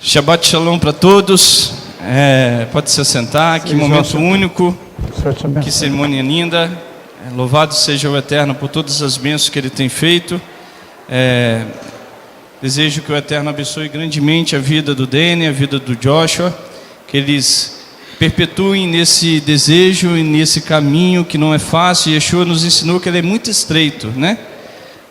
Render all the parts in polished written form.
Shabbat Shalom para todos. Pode se assentar. Que momento único. Que cerimônia linda. Louvado seja o Eterno por todas as bênçãos que Ele tem feito. Desejo que o Eterno abençoe grandemente a vida do Dene, a vida do Joshua. Que eles perpetuem nesse desejo e nesse caminho que não é fácil. Yeshua nos ensinou que ele é muito estreito, né?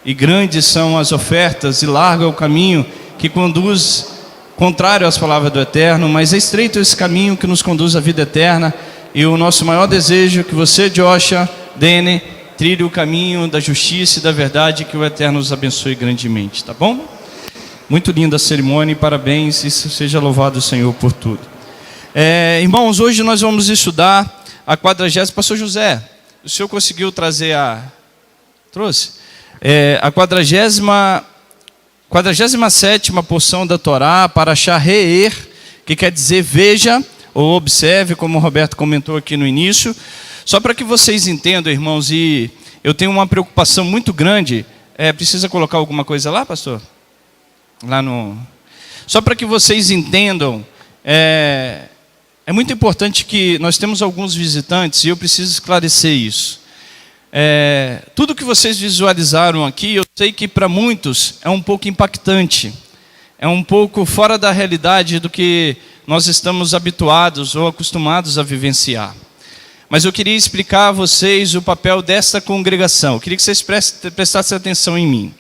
E grandes são as ofertas e largo é o caminho que conduz contrário às palavras do Eterno, mas é estreito esse caminho que nos conduz à vida eterna. E o nosso maior desejo é que você, Joshua, Dene, trilhe o caminho da justiça e da verdade, que o Eterno os abençoe grandemente, tá bom? Muito linda a cerimônia e parabéns, e seja louvado o Senhor por tudo. Irmãos, hoje nós vamos estudar a 40ª, pastor José, o senhor conseguiu trazer trouxe? A 47ª porção da Torá, para Re'er, que quer dizer veja ou observe, como o Roberto comentou aqui no início. Só para que vocês entendam, irmãos, e eu tenho uma preocupação muito grande. Precisa colocar alguma coisa lá, pastor? Só para que vocês entendam, é muito importante que nós temos alguns visitantes e eu preciso esclarecer isso. Tudo que vocês visualizaram aqui, eu sei que para muitos é um pouco impactante, é um pouco fora da realidade do que nós estamos habituados ou acostumados a vivenciar. Mas eu queria explicar a vocês o papel desta congregação. Eu queria que vocês prestassem atenção em mim.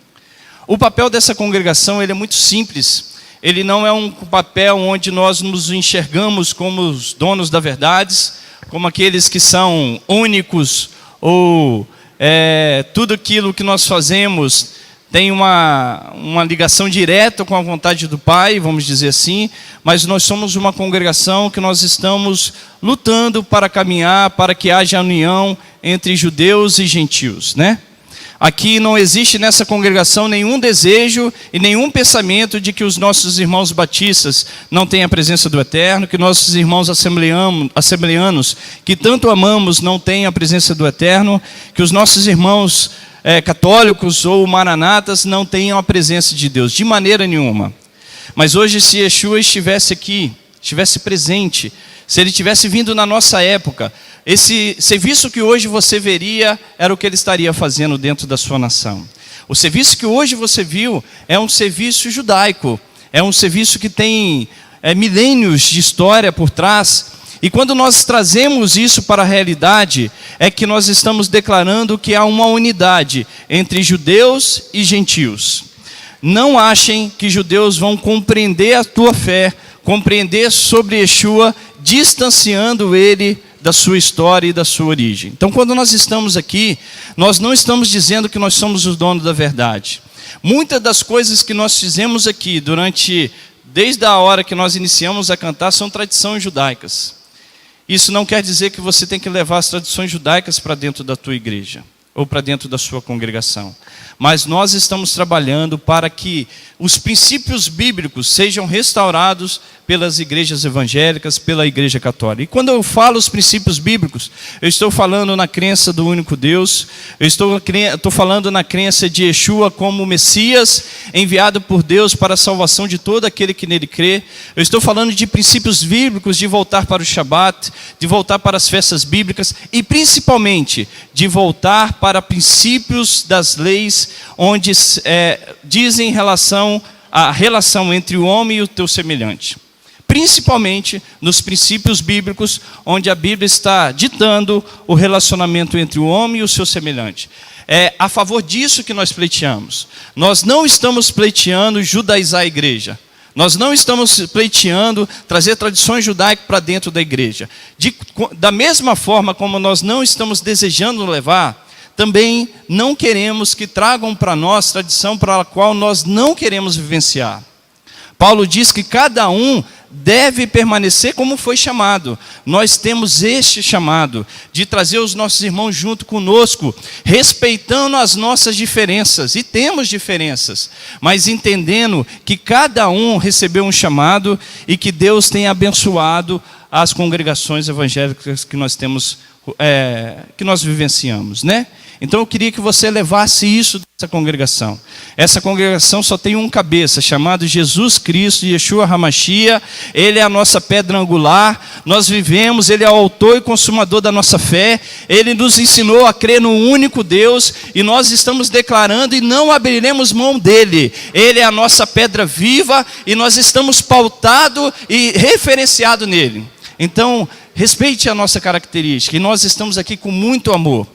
O papel dessa congregação ele é muito simples. Ele não é um papel onde nós nos enxergamos como os donos da verdade, como aqueles que são únicos, ou tudo aquilo que nós fazemos tem uma ligação direta com a vontade do Pai, vamos dizer assim, mas nós somos uma congregação que nós estamos lutando para caminhar, para que haja união entre judeus e gentios, né? Aqui não existe nessa congregação nenhum desejo e nenhum pensamento de que os nossos irmãos batistas não tenham a presença do Eterno, que nossos irmãos assembleanos, que tanto amamos, não tenham a presença do Eterno, que os nossos irmãos católicos ou maranatas não tenham a presença de Deus, de maneira nenhuma. Mas hoje, se Yeshua estivesse aqui, estivesse presente, se ele tivesse vindo na nossa época, esse serviço que hoje você veria era o que ele estaria fazendo dentro da sua nação. O serviço que hoje você viu é um serviço judaico, é um serviço que tem milênios de história por trás. E quando nós trazemos isso para a realidade, é que nós estamos declarando que há uma unidade entre judeus e gentios. Não achem que judeus vão compreender a tua fé, compreender sobre Yeshua, distanciando ele da sua história e da sua origem. Então, quando nós estamos aqui, nós não estamos dizendo que nós somos os donos da verdade. Muitas das coisas que nós fizemos aqui desde a hora que nós iniciamos a cantar, são tradições judaicas. Isso não quer dizer que você tem que levar as tradições judaicas para dentro da tua igreja ou para dentro da sua congregação. Mas nós estamos trabalhando para que os princípios bíblicos sejam restaurados pelas igrejas evangélicas, pela igreja católica. E quando eu falo os princípios bíblicos, eu estou falando na crença do único Deus, eu estou falando na crença de Yeshua como Messias, enviado por Deus para a salvação de todo aquele que nele crê. Eu estou falando de princípios bíblicos, de voltar para o Shabat, de voltar para as festas bíblicas e principalmente de voltar para princípios das leis, onde dizem a relação entre o homem e o teu semelhante. Principalmente nos princípios bíblicos, onde a Bíblia está ditando o relacionamento entre o homem e o seu semelhante. É a favor disso que nós pleiteamos. Nós não estamos pleiteando judaizar a igreja. Nós não estamos pleiteando trazer tradições judaicas para dentro da igreja. Da mesma forma como nós não estamos desejando levar, também não queremos que tragam para nós tradição para a qual nós não queremos vivenciar. Paulo diz que cada um deve permanecer como foi chamado. Nós temos este chamado de trazer os nossos irmãos junto conosco, respeitando as nossas diferenças, e temos diferenças, mas entendendo que cada um recebeu um chamado e que Deus tem abençoado as congregações evangélicas que nós temos que nós vivenciamos, né? Então eu queria que você levasse isso dessa congregação. Essa congregação só tem um cabeça, chamado Jesus Cristo, Yeshua HaMashiach. Ele é a nossa pedra angular. Nós vivemos, Ele é o autor e consumador da nossa fé. Ele nos ensinou a crer no único Deus. E nós estamos declarando e não abriremos mão dEle. Ele é a nossa pedra viva e nós estamos pautados e referenciados nele. Então, respeite a nossa característica. E nós estamos aqui com muito amor.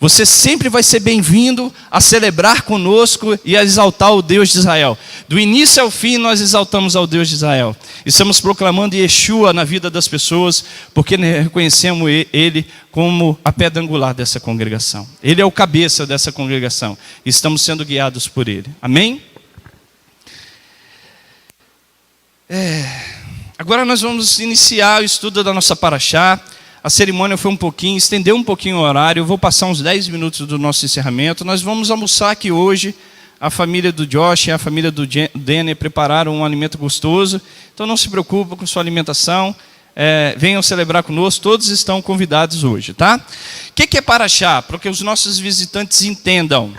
Você sempre vai ser bem-vindo a celebrar conosco e a exaltar o Deus de Israel. Do início ao fim, nós exaltamos ao Deus de Israel. Estamos proclamando Yeshua na vida das pessoas, porque reconhecemos Ele como a pedra angular dessa congregação. Ele é o cabeça dessa congregação. E estamos sendo guiados por Ele. Amém? Agora nós vamos iniciar o estudo da nossa paraxá. A cerimônia foi estendeu um pouquinho o horário. Eu vou passar uns 10 minutos do nosso encerramento. Nós vamos almoçar aqui hoje. A família do Josh e a família do Denner prepararam um alimento gostoso. Então não se preocupe com sua alimentação. Venham celebrar conosco. Todos estão convidados hoje, tá? O que é paraxá? Para que os nossos visitantes entendam.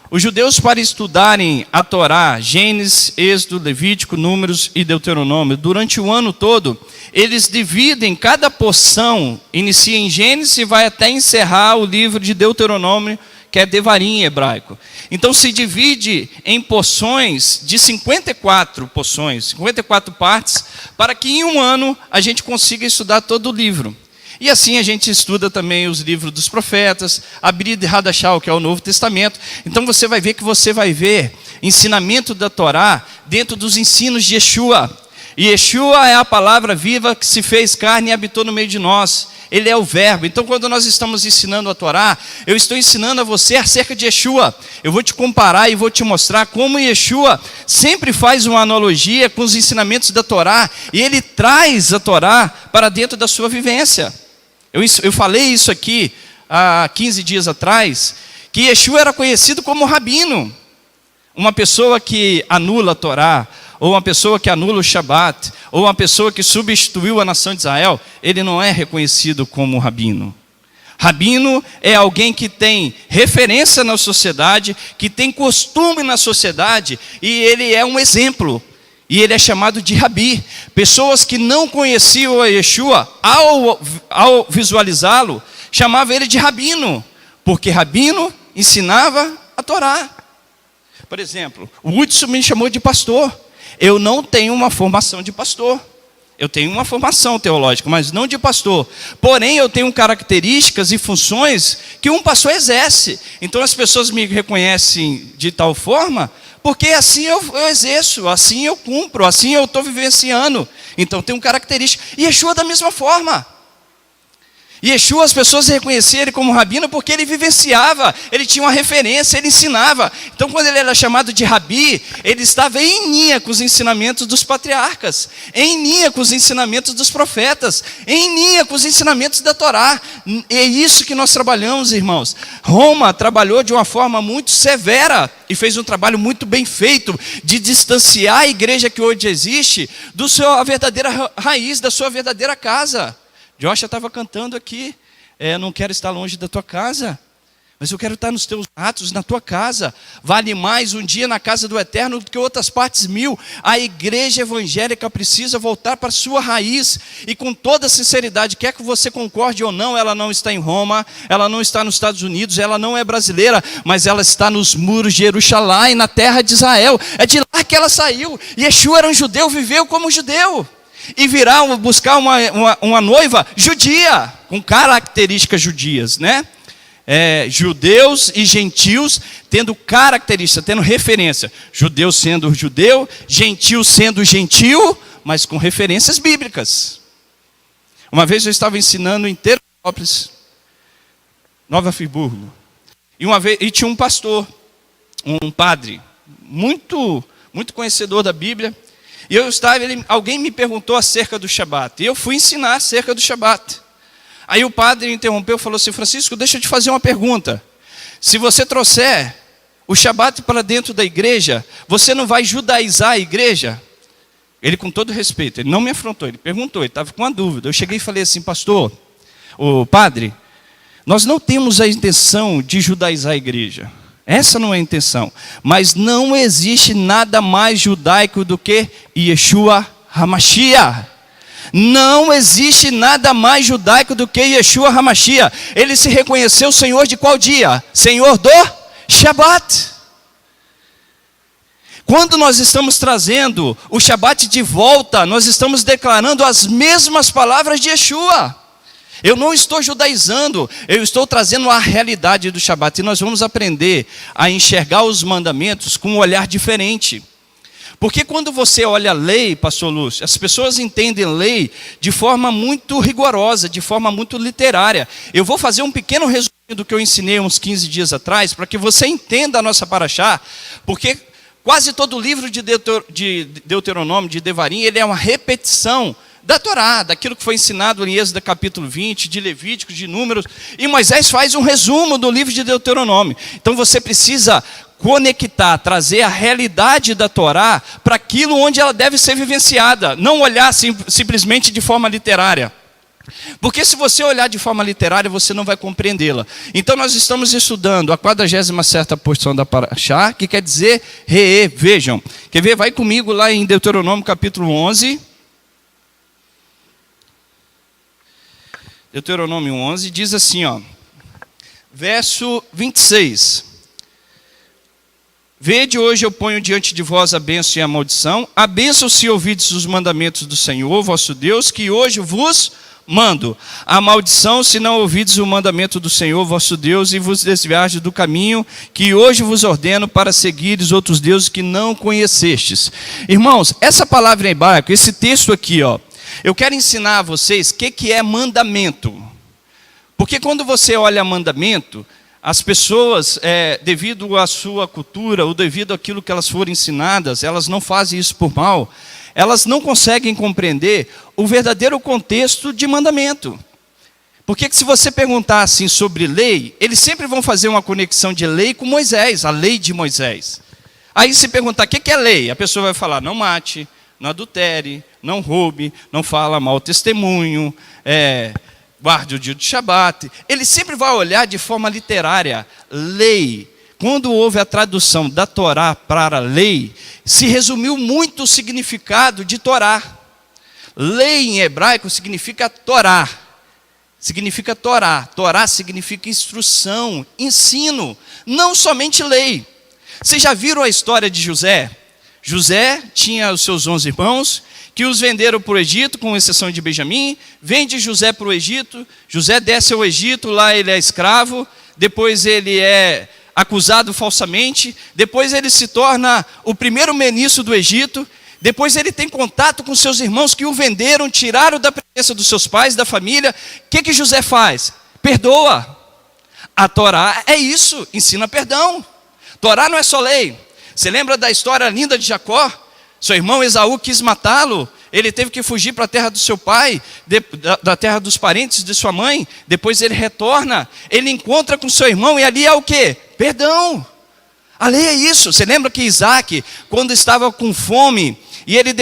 Os judeus, para estudarem a Torá, Gênesis, Êxodo, Levítico, Números e Deuteronômio, durante o ano todo, eles dividem cada porção, inicia em Gênesis e vai até encerrar o livro de Deuteronômio, que é Devarim em hebraico. Então se divide em porções de 54 porções, 54 partes, para que em um ano a gente consiga estudar todo o livro. E assim a gente estuda também os livros dos profetas, a Brit Hadashah, que é o Novo Testamento. Então você vai ver ensinamento da Torá dentro dos ensinos de Yeshua. E Yeshua é a palavra viva que se fez carne e habitou no meio de nós. Ele é o verbo. Então quando nós estamos ensinando a Torá, eu estou ensinando a você acerca de Yeshua. Eu vou te comparar e vou te mostrar como Yeshua sempre faz uma analogia com os ensinamentos da Torá. E ele traz a Torá para dentro da sua vivência. Eu falei isso aqui há 15 dias atrás, que Yeshua era conhecido como rabino. Uma pessoa que anula a Torá, ou uma pessoa que anula o Shabat, ou uma pessoa que substituiu a nação de Israel, ele não é reconhecido como rabino. Rabino é alguém que tem referência na sociedade, que tem costume na sociedade, e ele é um exemplo. E ele é chamado de Rabi. Pessoas que não conheciam a Yeshua, ao visualizá-lo, chamavam ele de rabino, porque rabino ensinava a Torá. Por exemplo, o Hudson me chamou de pastor. Eu não tenho uma formação de pastor. Eu tenho uma formação teológica, mas não de pastor. Porém, eu tenho características e funções que um pastor exerce. Então as pessoas me reconhecem de tal forma, porque assim eu exerço, assim eu cumpro, assim eu estou vivenciando. Então tem uma característica. E Yeshua da mesma forma. Yeshua, as pessoas reconheciam ele como rabino porque ele vivenciava, ele tinha uma referência, ele ensinava. Então quando ele era chamado de rabi, ele estava em linha com os ensinamentos dos patriarcas, em linha com os ensinamentos dos profetas, em linha com os ensinamentos da Torá. É isso que nós trabalhamos, irmãos. Roma trabalhou de uma forma muito severa e fez um trabalho muito bem feito de distanciar a igreja que hoje existe da sua verdadeira raiz, da sua verdadeira casa. Josh estava cantando aqui, não quero estar longe da tua casa, mas eu quero estar nos teus atos, na tua casa. Vale mais um dia na casa do Eterno do que outras partes 1000. A igreja evangélica precisa voltar para a sua raiz, e com toda sinceridade, quer que você concorde ou não, ela não está em Roma, ela não está nos Estados Unidos, ela não é brasileira, mas ela está nos muros de Jerusalém, na terra de Israel. É de lá que ela saiu. Yeshua era um judeu, viveu como judeu. E virá buscar uma noiva judia, com características judias, né? Judeus e gentios tendo característica, tendo referência. Judeu sendo judeu, gentil sendo gentil, mas com referências bíblicas. Uma vez eu estava ensinando em Teresópolis, Nova Friburgo, e tinha um pastor, um padre, muito conhecedor da Bíblia. E alguém me perguntou acerca do Shabat. E eu fui ensinar acerca do Shabat. Aí o padre interrompeu e falou assim: Francisco, deixa eu te fazer uma pergunta. Se você trouxer o Shabat para dentro da igreja, você não vai judaizar a igreja? Ele, com todo respeito, ele não me afrontou, ele perguntou, ele estava com uma dúvida. Eu cheguei e falei assim: pastor, o padre, Nós não temos a intenção de judaizar a igreja. Essa não é a intenção. Mas não existe nada mais judaico do que Yeshua HaMashiach. Não existe nada mais judaico do que Yeshua HaMashiach. Ele se reconheceu Senhor de qual dia? Senhor do Shabat. Quando nós estamos trazendo o Shabat de volta, nós estamos declarando as mesmas palavras de Yeshua. Eu não estou judaizando, eu estou trazendo a realidade do Shabat. E nós vamos aprender a enxergar os mandamentos com um olhar diferente. Porque quando você olha a lei, pastor Lúcio, as pessoas entendem lei de forma muito rigorosa, de forma muito literária. Eu vou fazer um pequeno resumo do que eu ensinei uns 15 dias atrás, para que você entenda a nossa paraxá, porque quase todo o livro de Deuteronômio, de Devarim, ele é uma repetição da Torá, daquilo que foi ensinado em Êxodo capítulo 20, de Levítico, de Números, e Moisés faz um resumo do livro de Deuteronômio. Então você precisa conectar, trazer a realidade da Torá para aquilo onde ela deve ser vivenciada, não olhar simplesmente de forma literária. Porque se você olhar de forma literária, você não vai compreendê-la. Então nós estamos estudando a 47ª porção da Paraxá, que quer dizer Reê, vejam. Quer ver? Vai comigo lá em Deuteronômio capítulo 11. Deuteronômio 11 diz assim, ó, verso 26. Vede, hoje eu ponho diante de vós a bênção e a maldição. A bênção se ouvides os mandamentos do Senhor, vosso Deus, que hoje vos mando. A maldição se não ouvides o mandamento do Senhor, vosso Deus, e vos desviardes do caminho que hoje vos ordeno para seguires outros deuses que não conhecestes. Irmãos, essa palavra em hebraico, esse texto aqui, ó, eu quero ensinar a vocês o que é mandamento. Porque quando você olha mandamento, as pessoas, devido à sua cultura, ou devido àquilo que elas foram ensinadas, elas não fazem isso por mal, elas não conseguem compreender o verdadeiro contexto de mandamento. Porque se você perguntar assim sobre lei, eles sempre vão fazer uma conexão de lei com Moisés, a lei de Moisés. Aí se perguntar o que é lei, a pessoa vai falar, não mate, não adultere, não roube, não fala mau testemunho, guarde o dia do Shabat. Ele sempre vai olhar de forma literária, lei. Quando houve a tradução da Torá para a lei, se resumiu muito o significado de Torá. Lei em hebraico significa Torá. Significa Torá. Torá significa instrução, ensino, não somente lei. Vocês já viram a história de José? José tinha os seus 11 irmãos, que os venderam para o Egito, com exceção de Benjamim. Vende José para o Egito, José desce ao Egito, lá ele é escravo, depois ele é acusado falsamente, depois ele se torna o primeiro ministro do Egito, depois ele tem contato com seus irmãos que o venderam, tiraram da presença dos seus pais, da família. O que José faz? Perdoa. A Torá é isso, ensina perdão. Torá não é só lei. Você lembra da história linda de Jacó? Seu irmão Esaú quis matá-lo, ele teve que fugir para a terra do seu pai, da terra dos parentes de sua mãe. Depois ele retorna, ele encontra com seu irmão e ali é o quê? Perdão. A lei é isso. Você lembra que Isaac, quando estava com fome, e ele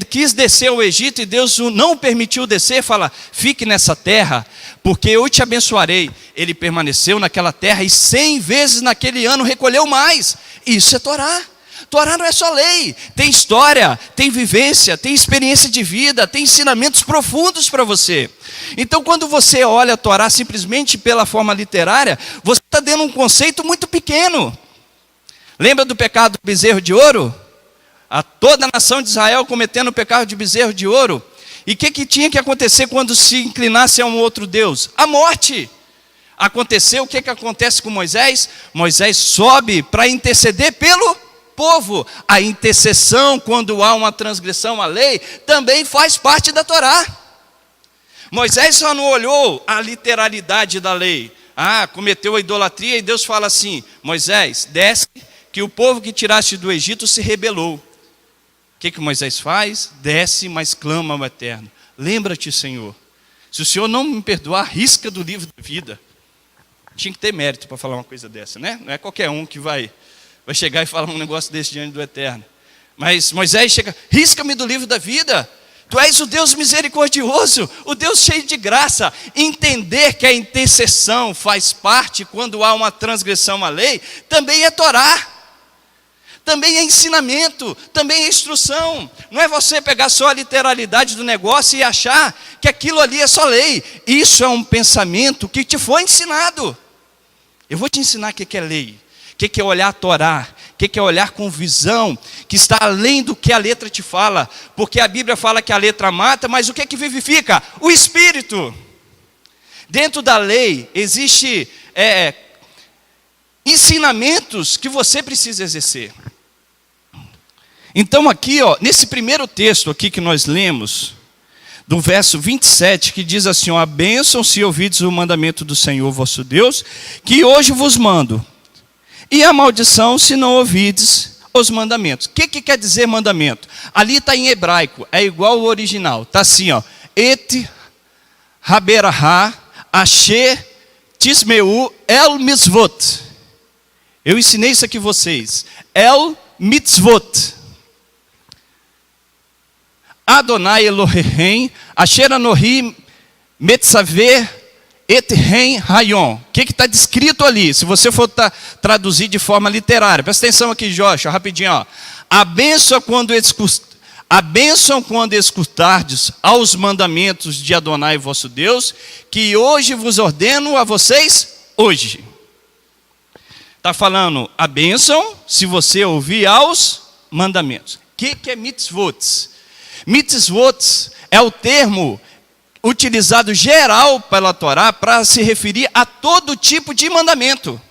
quis descer ao Egito e Deus não o permitiu descer, fala, fique nessa terra, porque eu te abençoarei. Ele permaneceu naquela terra e 100 vezes naquele ano recolheu mais. Isso é Torá. Torá não é só lei, tem história, tem vivência, tem experiência de vida, tem ensinamentos profundos para você. Então quando você olha a Torá simplesmente pela forma literária, você está dando um conceito muito pequeno. Lembra do pecado do bezerro de ouro? Toda a nação de Israel cometendo o pecado de bezerro de ouro. E o que tinha que acontecer quando se inclinasse a um outro Deus? A morte. Aconteceu, o que acontece com Moisés? Moisés sobe para interceder pelo povo. A intercessão, quando há uma transgressão à lei, também faz parte da Torá. Moisés só não olhou a literalidade da lei. Cometeu a idolatria e Deus fala assim, Moisés, desce, que o povo que tiraste do Egito se rebelou. O que Moisés faz? Desce, mas clama ao Eterno. Lembra-te, Senhor, se o Senhor não me perdoar, risca do livro da vida. Tinha que ter mérito para falar uma coisa dessa, né? Não é qualquer um que vai chegar e falar um negócio desse diante do Eterno. Mas Moisés chega, risca-me do livro da vida. Tu és o Deus misericordioso, o Deus cheio de graça. Entender que a intercessão faz parte quando há uma transgressão à lei, também é Torá. Também é ensinamento, também é instrução. Não é você pegar só a literalidade do negócio e achar que aquilo ali é só lei. Isso é um pensamento que te foi ensinado. Eu vou te ensinar o que é lei, o que é olhar a Torá, o que é olhar com visão, que está além do que a letra te fala. Porque a Bíblia fala que a letra mata, mas o que vivifica? O Espírito. Dentro da lei existe ensinamentos que você precisa exercer. Então aqui, nesse primeiro texto aqui que nós lemos, do verso 27, que diz assim, a bênção se ouvides o mandamento do Senhor vosso Deus, que hoje vos mando, e a maldição se não ouvides os mandamentos. O que quer dizer mandamento? Ali está em hebraico, é igual ao original, está assim, et haberahá asher tismeu el mitzvot. Eu ensinei isso aqui a vocês, el mitzvot. Adonai Elohim, Asher Anohi Metzaveh Et Ren Rayon. O que está descrito ali? Se você for traduzir de forma literária. Presta atenção aqui, Joshua, rapidinho. A bênção quando escutardes aos mandamentos de Adonai vosso Deus, que hoje vos ordeno a vocês, hoje. Está falando a bênção se você ouvir aos mandamentos. O que é mitzvot? Mitzvot é o termo utilizado geral pela Torá para se referir a todo tipo de mandamento.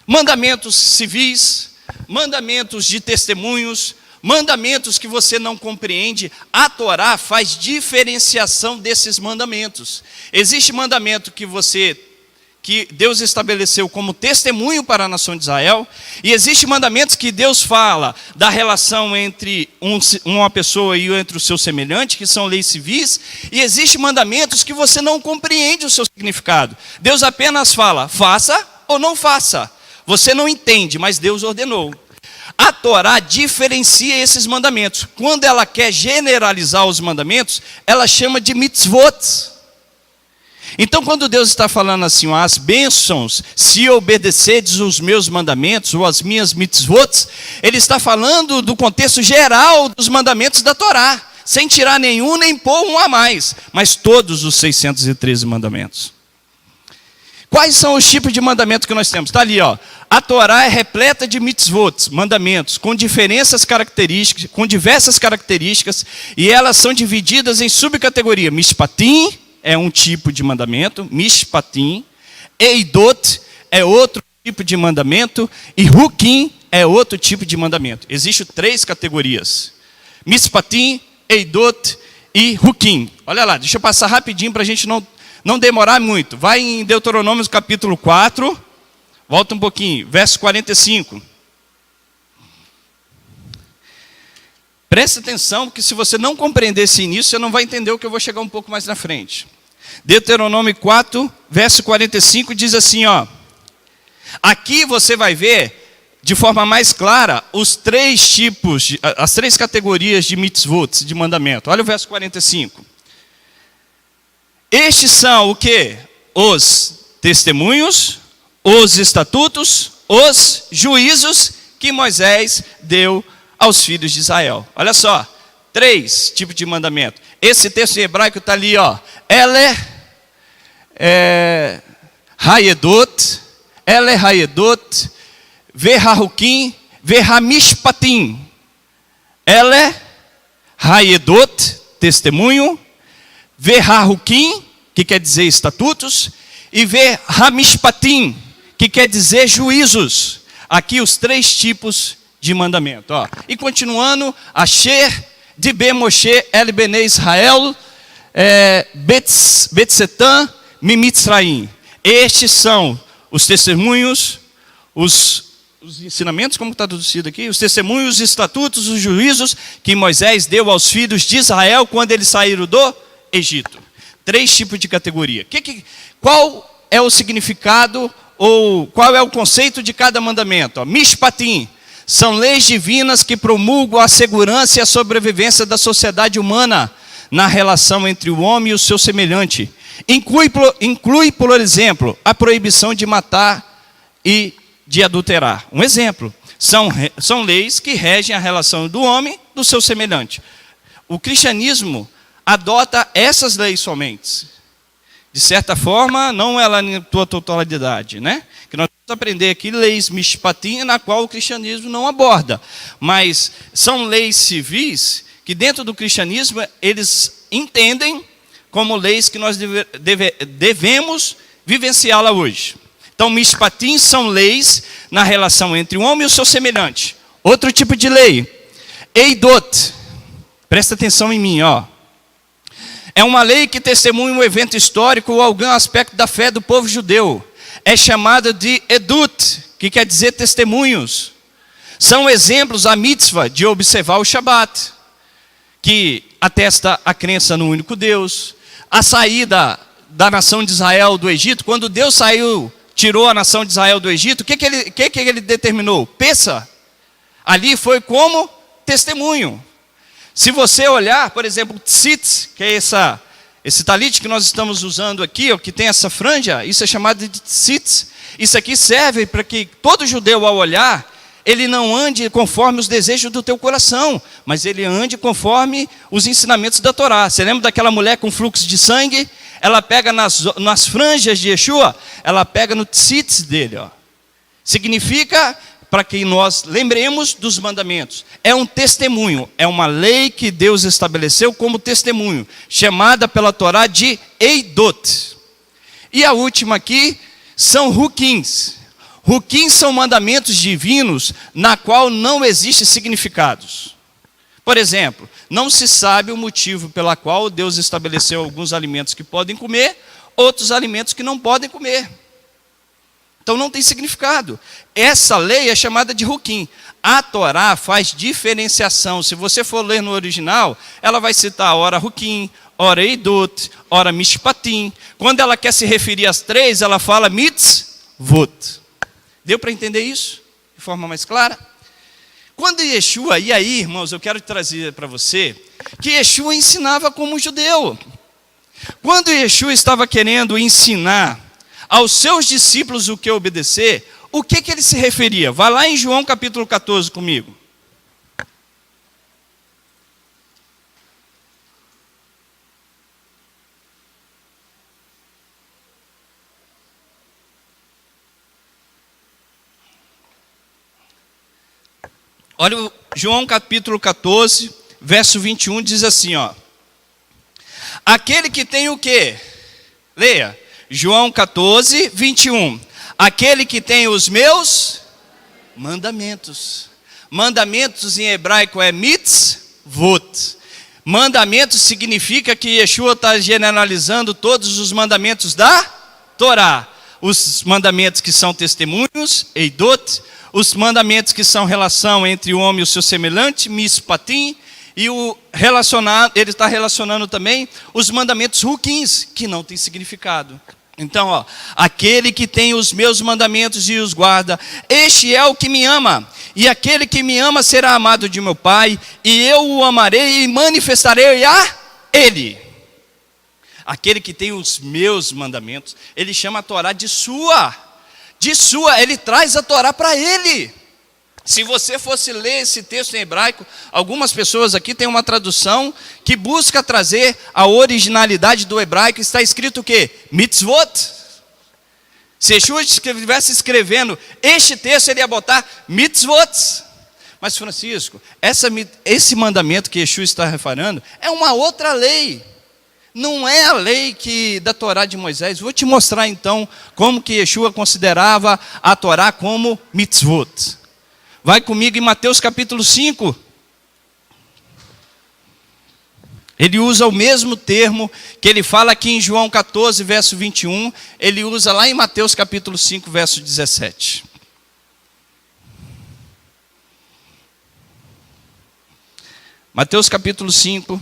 Mandamentos civis, mandamentos de testemunhos, mandamentos que você não compreende. A Torá faz diferenciação desses mandamentos. Existe mandamento que Deus estabeleceu como testemunho para a nação de Israel, e existem mandamentos que Deus fala da relação entre uma pessoa e entre o seu semelhante, que são leis civis, e existem mandamentos que você não compreende o seu significado. Deus apenas fala, faça ou não faça. Você não entende, mas Deus ordenou. A Torá diferencia esses mandamentos. Quando ela quer generalizar os mandamentos, ela chama de mitzvot. Então, quando Deus está falando assim, as bênçãos, se obedecerdes os meus mandamentos, ou as minhas mitzvot, Ele está falando do contexto geral dos mandamentos da Torá, sem tirar nenhum, nem pôr um a mais, mas todos os 613 mandamentos. Quais são os tipos de mandamentos que nós temos? Está ali, a Torá é repleta de mitzvot, mandamentos, com diversas características, e elas são divididas em subcategoria. Mishpatim é um tipo de mandamento, mishpatim. Eidot é outro tipo de mandamento, e hukim é outro tipo de mandamento. Existem 3 categorias: mishpatim, eidot e hukim. Olha lá, deixa eu passar rapidinho para a gente não demorar muito. Vai em Deuteronômio capítulo 4, volta um pouquinho, verso 45. Presta atenção, porque se você não compreender esse início, você não vai entender o que eu vou chegar um pouco mais na frente. Deuteronômio 4, verso 45 diz assim, aqui você vai ver de forma mais clara os 3 tipos, as 3 categorias de mitzvot, de mandamento. Olha o verso 45. Estes são o quê? Os testemunhos, os estatutos, os juízos que Moisés deu aos filhos de Israel. Olha só, 3 tipos de mandamento. Esse texto em hebraico está ali, Ele Hayedot, Vehahukim, Vehamishpatim. Ele Hayedot, testemunho, Vehahukim, que quer dizer estatutos, e Vehamishpatim, que quer dizer juízos. Aqui os 3 tipos de mandamento. E continuando, Asher Dibe Moshe El Bene Israel Betsetan Mimitzraim. Estes são os testemunhos, os ensinamentos, como está traduzido aqui, os testemunhos, os estatutos, os juízos que Moisés deu aos filhos de Israel quando eles saíram do Egito. 3 tipos de categoria. Qual é o significado ou qual é o conceito de cada mandamento? Mishpatim São leis divinas que promulgam a segurança e a sobrevivência da sociedade humana na relação entre o homem e o seu semelhante. Inclui, por exemplo, a proibição de matar e de adulterar. Um exemplo, são leis que regem a relação do homem do seu semelhante. O cristianismo adota essas leis somente. De certa forma, não ela em sua totalidade, né? Que nós vamos aprender aqui leis mishpatim, na qual o cristianismo não aborda. Mas são leis civis que dentro do cristianismo eles entendem como leis que nós devemos vivenciá-la hoje. Então, mishpatim são leis na relação entre o homem e o seu semelhante. Outro tipo de lei, eidot. Presta atenção em mim, ó. É uma lei que testemunha um evento histórico ou algum aspecto da fé do povo judeu. É chamada de edut, que quer dizer testemunhos. São exemplos a mitzvah de observar o Shabat, que atesta a crença no único Deus. A saída da nação de Israel do Egito, quando Deus tirou a nação de Israel do Egito, o que ele determinou? Peça. Ali foi como testemunho. Se você olhar, por exemplo, tzitz, que é esse talite que nós estamos usando aqui, ó, que tem essa franja, isso é chamado de tzitz. Isso aqui serve para que todo judeu, ao olhar, ele não ande conforme os desejos do teu coração, mas ele ande conforme os ensinamentos da Torá. Você lembra daquela mulher com fluxo de sangue? Ela pega nas franjas de Yeshua, ela pega no tzitz dele. Ó. Significa para que nós lembremos dos mandamentos. É um testemunho, é uma lei que Deus estabeleceu como testemunho, chamada pela Torá de eidot. E a última aqui são rukins. Rukins são mandamentos divinos na qual não existe significados. Por exemplo, não se sabe o motivo pela qual Deus estabeleceu alguns alimentos que podem comer, outros alimentos que não podem comer. Então não tem significado. Essa lei é chamada de rukim. A Torá faz diferenciação. Se você for ler no original, ela vai citar ora rukim, ora eidot, ora mishpatim. Quando ela quer se referir às três, ela fala mitzvot. Deu para entender isso de forma mais clara? Quando Yeshua, e aí, irmãos, eu quero trazer para você, que Yeshua ensinava como judeu. Quando Yeshua estava querendo ensinar aos seus discípulos o que obedecer, o que ele se referia? Vai lá em João capítulo 14 comigo. Olha o João capítulo 14, verso 21, diz assim, ó. Aquele que tem o quê? Leia. João 14, 21. Aquele que tem os meus mandamentos. Mandamentos em hebraico é mitzvot. Mandamentos significa que Yeshua está generalizando todos os mandamentos da Torá. Os mandamentos que são testemunhos, eidot. Os mandamentos que são relação entre o homem e o seu semelhante, mishpatim. E ele está relacionando também os mandamentos rukins, que não tem significado. Então, ó, aquele que tem os meus mandamentos e os guarda, este é o que me ama. E aquele que me ama será amado de meu Pai, e eu o amarei e manifestarei a ele. Aquele que tem os meus mandamentos, ele chama a Torá de sua. De sua, ele traz a Torá para ele. Se você fosse ler esse texto em hebraico, algumas pessoas aqui têm uma tradução que busca trazer a originalidade do hebraico. Está escrito o quê? Mitzvot. Se Yeshua estivesse escrevendo este texto, ele ia botar mitzvot. Mas Francisco, esse mandamento que Yeshua está referendo é uma outra lei. Não é a lei da Torá de Moisés. Vou te mostrar então como que Yeshua considerava a Torá como mitzvot. Vai comigo em Mateus capítulo 5. Ele usa o mesmo termo que ele fala aqui em João 14, verso 21. Ele usa lá em Mateus capítulo 5, verso 17. Mateus capítulo 5,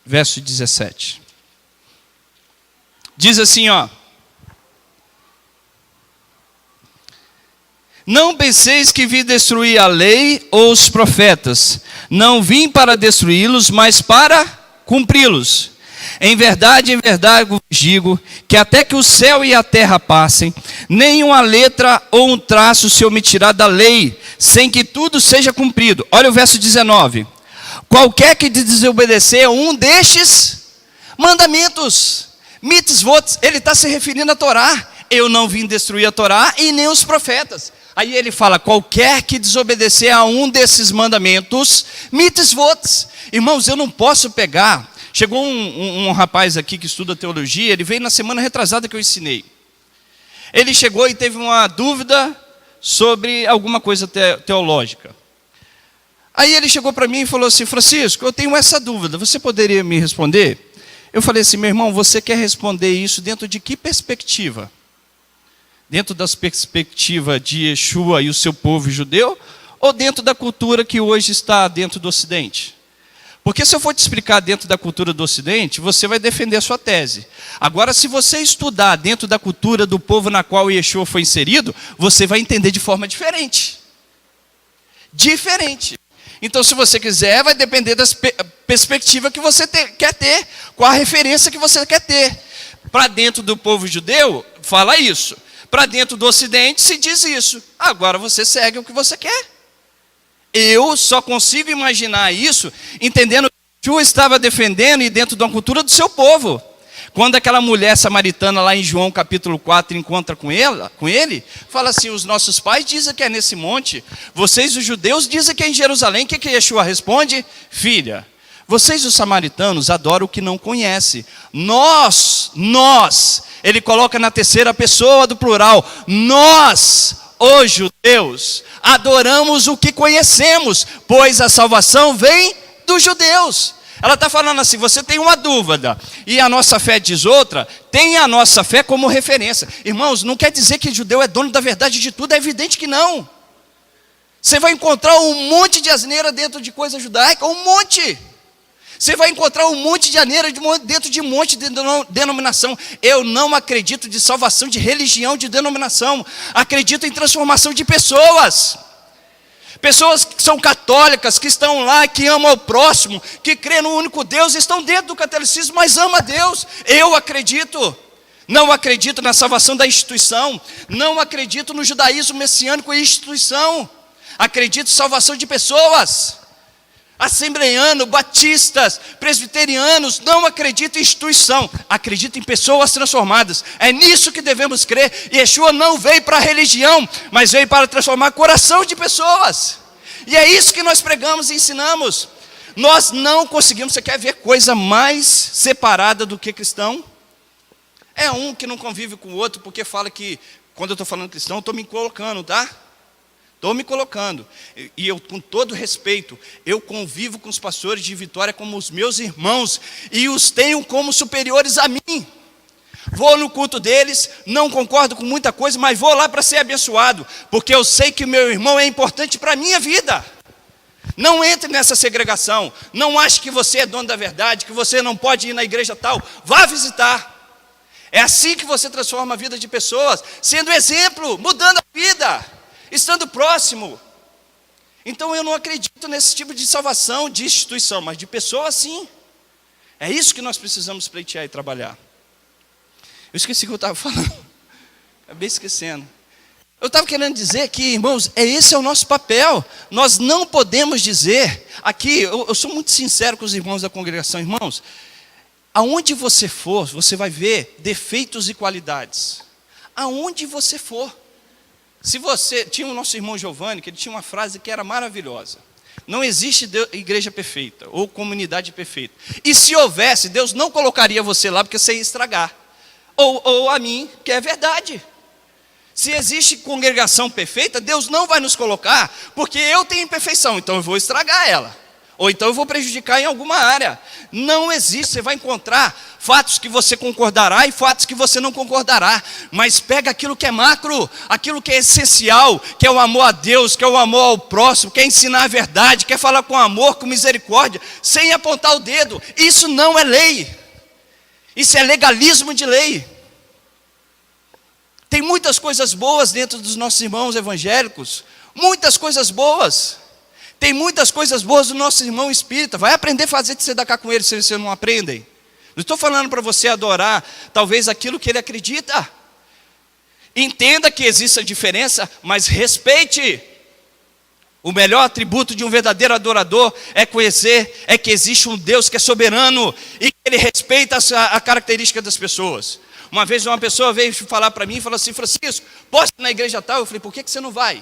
verso 17. Diz assim, ó. Não penseis que vim destruir a lei ou os profetas. Não vim para destruí-los, mas para cumpri-los. Em verdade vos digo, que até que o céu e a terra passem, nenhuma letra ou um traço se omitirá da lei, sem que tudo seja cumprido. Olha o verso 19. Qualquer que desobedecer a um destes mandamentos, mitzvot, ele está se referindo à Torá. Eu não vim destruir a Torá e nem os profetas. Aí ele fala, qualquer que desobedecer a um desses mandamentos, mitzvot. Irmãos, eu não posso pegar. Chegou um rapaz aqui que estuda teologia, ele veio na semana retrasada que eu ensinei. Ele chegou e teve uma dúvida sobre alguma coisa teológica. Aí ele chegou para mim e falou assim, Francisco, eu tenho essa dúvida, você poderia me responder? Eu falei assim, meu irmão, você quer responder isso dentro de que perspectiva? Dentro das perspectivas de Yeshua e o seu povo judeu? Ou dentro da cultura que hoje está dentro do Ocidente? Porque se eu for te explicar dentro da cultura do Ocidente, você vai defender a sua tese. Agora, se você estudar dentro da cultura do povo na qual Yeshua foi inserido, você vai entender de forma diferente. Diferente. Então, se você quiser, vai depender da perspectiva que você quer ter, qual a referência que você quer ter. Para dentro do povo judeu, fala isso. Para dentro do Ocidente, se diz isso. Agora você segue o que você quer. Eu só consigo imaginar isso entendendo que Yeshua estava defendendo e dentro de uma cultura do seu povo. Quando aquela mulher samaritana lá em João capítulo 4 encontra com ele, fala assim, os nossos pais dizem que é nesse monte, vocês os judeus dizem que é em Jerusalém. O que Yeshua responde? Filha, vocês os samaritanos adoram o que não conhecem. Nós, ele coloca na terceira pessoa do plural, nós, os judeus, adoramos o que conhecemos, pois a salvação vem dos judeus. Ela está falando assim, você tem uma dúvida, e a nossa fé diz outra, tem a nossa fé como referência. Irmãos, não quer dizer que judeu é dono da verdade de tudo, é evidente que não. Você vai encontrar um monte de asneira dentro de coisa judaica, um monte. Você vai encontrar um monte de asneira dentro de um monte de denominação. Eu não acredito de salvação de religião, de denominação. Acredito em transformação de pessoas. Pessoas que são católicas, que estão lá, que amam ao próximo, que crêem no único Deus, estão dentro do catolicismo, mas amam a Deus. Eu acredito. Não acredito na salvação da instituição. Não acredito no judaísmo messiânico e instituição. Acredito em salvação de pessoas. Assembleianos, batistas, presbiterianos, não acreditam em instituição, acreditam em pessoas transformadas. É nisso que devemos crer. Yeshua não veio para a religião, mas veio para transformar o coração de pessoas. E é isso que nós pregamos e ensinamos. Nós não conseguimos. Você quer ver coisa mais separada do que cristão? É um que não convive com o outro, porque fala que, quando eu estou falando cristão, eu estou me colocando, tá? Estou me colocando, e eu, com todo respeito, eu convivo com os pastores de Vitória como os meus irmãos, e os tenho como superiores a mim. Vou no culto deles, não concordo com muita coisa, mas vou lá para ser abençoado, porque eu sei que o meu irmão é importante para a minha vida. Não entre nessa segregação, não ache que você é dono da verdade, que você não pode ir na igreja tal, vá visitar. É assim que você transforma a vida de pessoas, sendo exemplo, mudando a vida, estando próximo. Então eu não acredito nesse tipo de salvação de instituição, mas de pessoa sim. É isso que nós precisamos pleitear e trabalhar. Eu esqueci o que eu estava falando. Acabei esquecendo. Eu estava querendo dizer que, irmãos, esse é o nosso papel. Nós não podemos dizer, aqui, eu sou muito sincero com os irmãos da congregação, irmãos, aonde você for, você vai ver defeitos e qualidades. Aonde você for. Se você, tinha o nosso irmão Giovanni, que ele tinha uma frase que era maravilhosa. Não existe igreja perfeita, ou comunidade perfeita. E se houvesse, Deus não colocaria você lá, porque você ia estragar. Ou a mim, que é verdade. Se existe congregação perfeita, Deus não vai nos colocar, porque eu tenho imperfeição, então eu vou estragar ela. Ou então eu vou prejudicar em alguma área. Não existe, você vai encontrar fatos que você concordará e fatos que você não concordará. Mas pega aquilo que é macro, aquilo que é essencial, que é o amor a Deus, que é o amor ao próximo, quer ensinar a verdade, quer falar com amor, com misericórdia, sem apontar o dedo. Isso não é lei. Isso é legalismo de lei. Tem muitas coisas boas dentro dos nossos irmãos evangélicos, muitas coisas boas. Tem muitas coisas boas do nosso irmão espírita. Vai aprender a fazer tzedakah com ele se você não aprendem. Não estou falando para você adorar talvez aquilo que ele acredita. Entenda que existe a diferença, mas respeite. O melhor atributo de um verdadeiro adorador é conhecer, é que existe um Deus que é soberano e que ele respeita a característica das pessoas. Uma vez uma pessoa veio falar para mim e falou assim: Francisco, posso ir na igreja tal? Eu falei: por que você não vai?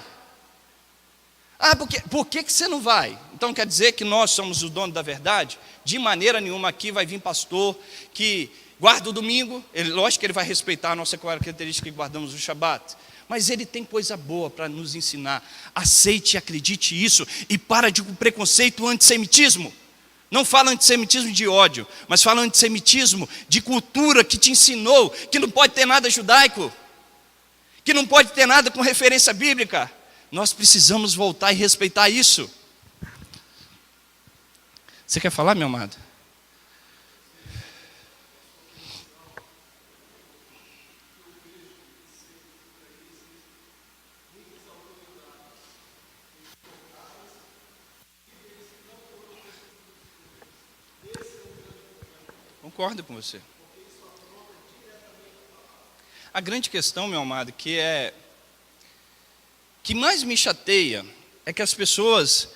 Ah, por que você não vai? Então quer dizer que nós somos o dono da verdade? De maneira nenhuma. Aqui vai vir pastor que guarda o domingo, lógico que ele vai respeitar a nossa característica que guardamos o Shabat, mas ele tem coisa boa para nos ensinar. Aceite e acredite isso, e para de preconceito, o antissemitismo. Não fala antissemitismo de ódio, mas fala antissemitismo de cultura que te ensinou que não pode ter nada judaico, que não pode ter nada com referência bíblica. Nós precisamos voltar e respeitar isso. Você quer falar, meu amado? Concordo com você. A grande questão, meu amado, que mais me chateia é que as pessoas,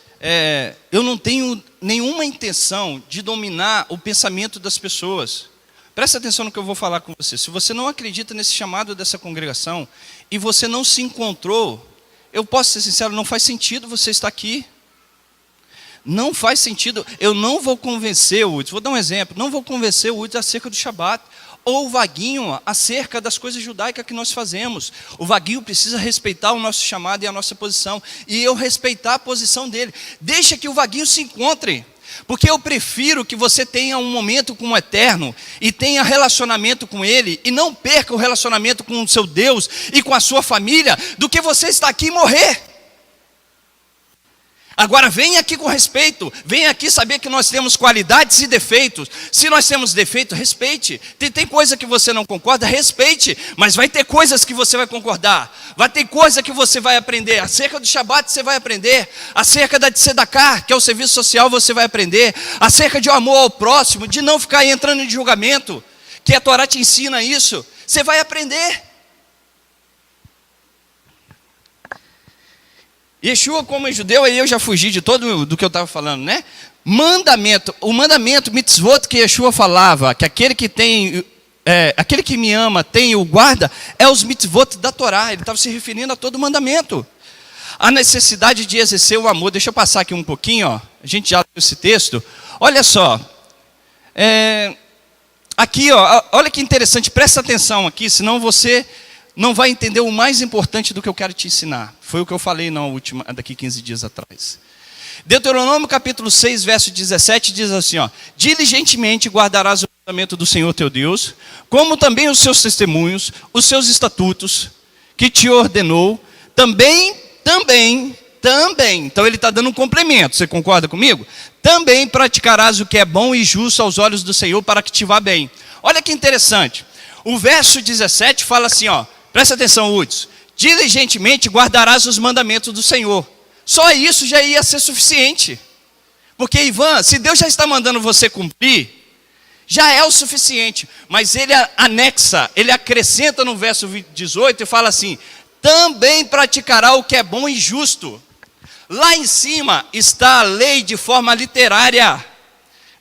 eu não tenho nenhuma intenção de dominar o pensamento das pessoas. Presta atenção no que eu vou falar com você. Se você não acredita nesse chamado dessa congregação e você não se encontrou, eu posso ser sincero, não faz sentido você estar aqui. Não faz sentido. Eu não vou convencer o Hudson, vou dar um exemplo, não vou convencer o Hudson acerca do Shabat, ou o Vaguinho acerca das coisas judaicas que nós fazemos. O Vaguinho precisa respeitar o nosso chamado e a nossa posição, e eu respeitar a posição dele. Deixa que o Vaguinho se encontre, porque eu prefiro que você tenha um momento com o Eterno, e tenha relacionamento com Ele, e não perca o relacionamento com o seu Deus, e com a sua família, do que você estar aqui e morrer. Agora venha aqui com respeito, venha aqui saber que nós temos qualidades e defeitos. Se nós temos defeito, respeite. Tem coisa que você não concorda, respeite. Mas vai ter coisas que você vai concordar. Vai ter coisa que você vai aprender. Acerca do Shabat você vai aprender. Acerca da tzedakah, que é o serviço social, você vai aprender. Acerca de amor ao próximo, de não ficar entrando em julgamento, que a Torá te ensina isso. Você vai aprender. Yeshua, como judeu, aí eu já fugi de todo do que eu estava falando, né? Mandamento, o mandamento, mitzvot, que Yeshua falava, que aquele que me ama, tem o guarda, é os mitzvot da Torá. Ele estava se referindo a todo mandamento. A necessidade de exercer o amor. Deixa eu passar aqui um pouquinho, ó. A gente já leu esse texto. Olha só. Aqui, ó, olha que interessante, presta atenção aqui, senão você não vai entender o mais importante do que eu quero te ensinar. Foi o que eu falei daqui 15 dias atrás. Deuteronômio capítulo 6, verso 17, diz assim, ó: diligentemente guardarás o mandamento do Senhor teu Deus, como também os seus testemunhos, os seus estatutos, que te ordenou, também, então ele está dando um complemento, você concorda comigo? Também praticarás o que é bom e justo aos olhos do Senhor, para que te vá bem. Olha que interessante, o verso 17 fala assim, ó, presta atenção, Hudson: diligentemente guardarás os mandamentos do Senhor. Só isso já ia ser suficiente. Porque, Ivan, se Deus já está mandando você cumprir, já é o suficiente. Mas ele anexa, ele acrescenta no verso 18 e fala assim: também praticará o que é bom e justo. Lá em cima está a lei de forma literária.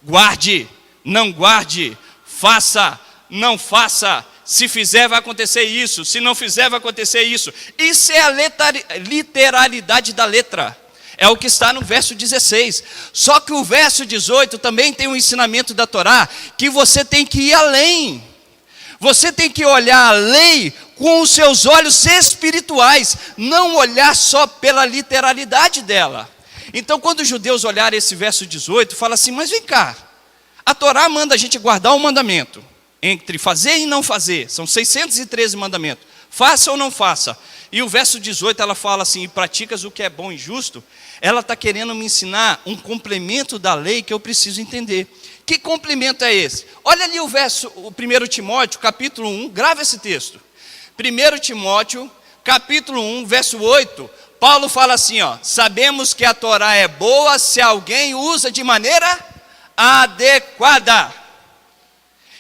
Guarde, não guarde, faça, não faça. Se fizer, vai acontecer isso. Se não fizer, vai acontecer isso. Isso é a literalidade da letra. É o que está no verso 16. Só que o verso 18 também tem um ensinamento da Torá, que você tem que ir além. Você tem que olhar a lei com os seus olhos espirituais, não olhar só pela literalidade dela. Então, quando os judeus olharem esse verso 18, fala assim: mas vem cá, a Torá manda a gente guardar o mandamento entre fazer e não fazer, são 613 mandamentos, faça ou não faça. E o verso 18 ela fala assim: e praticas o que é bom e justo. Ela está querendo me ensinar um complemento da lei que eu preciso entender. Que complemento é esse? Olha ali o verso, o 1 Timóteo, capítulo 1, grava esse texto. 1 Timóteo, capítulo 1, verso 8, Paulo fala assim, ó: sabemos que a Torá é boa se alguém usa de maneira adequada.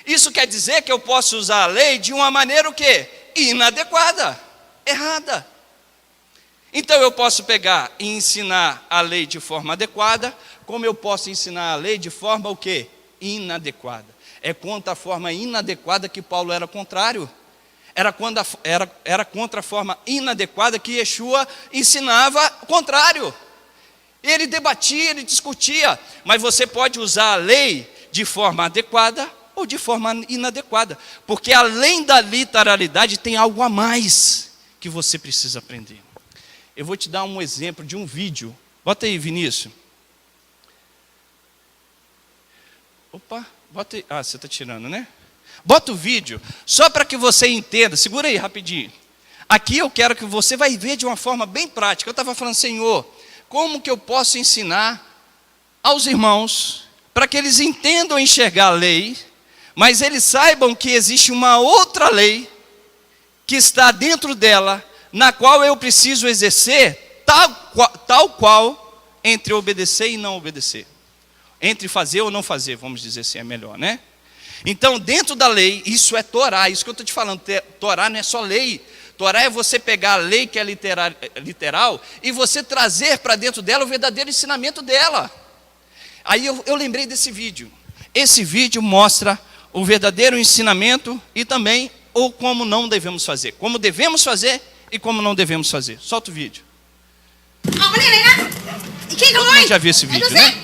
Isso quer dizer que eu posso usar a lei de uma maneira o quê? Inadequada, errada. Então eu posso pegar e ensinar a lei de forma adequada, como eu posso ensinar a lei de forma o quê? Inadequada. É contra a forma inadequada que Paulo era contrário. Era contra a forma inadequada que Yeshua ensinava contrário. Ele debatia, ele discutia, mas você pode usar a lei de forma adequada ou de forma inadequada, porque além da literalidade tem algo a mais que você precisa aprender. Eu vou te dar um exemplo de um vídeo. Bota aí, Vinícius. Opa, bota aí. Ah, você está tirando, né? Bota o vídeo, só para que você entenda. Segura aí, rapidinho. Aqui eu quero que você vai ver de uma forma bem prática. Eu estava falando, Senhor, como que eu posso ensinar aos irmãos, para que eles entendam enxergar a lei, mas eles saibam que existe uma outra lei, que está dentro dela, na qual eu preciso exercer, tal qual, entre obedecer e não obedecer. Entre fazer ou não fazer, vamos dizer assim, é melhor, né? Então, dentro da lei, isso é Torá, isso que eu estou te falando, Torá não é só lei. Torá é você pegar a lei que é literal e você trazer para dentro dela o verdadeiro ensinamento dela. Aí eu lembrei desse vídeo. Esse vídeo mostra o verdadeiro ensinamento e também ou como não devemos fazer. Como devemos fazer e como não devemos fazer. Solta o vídeo. Todo mundo já viu esse vídeo, né?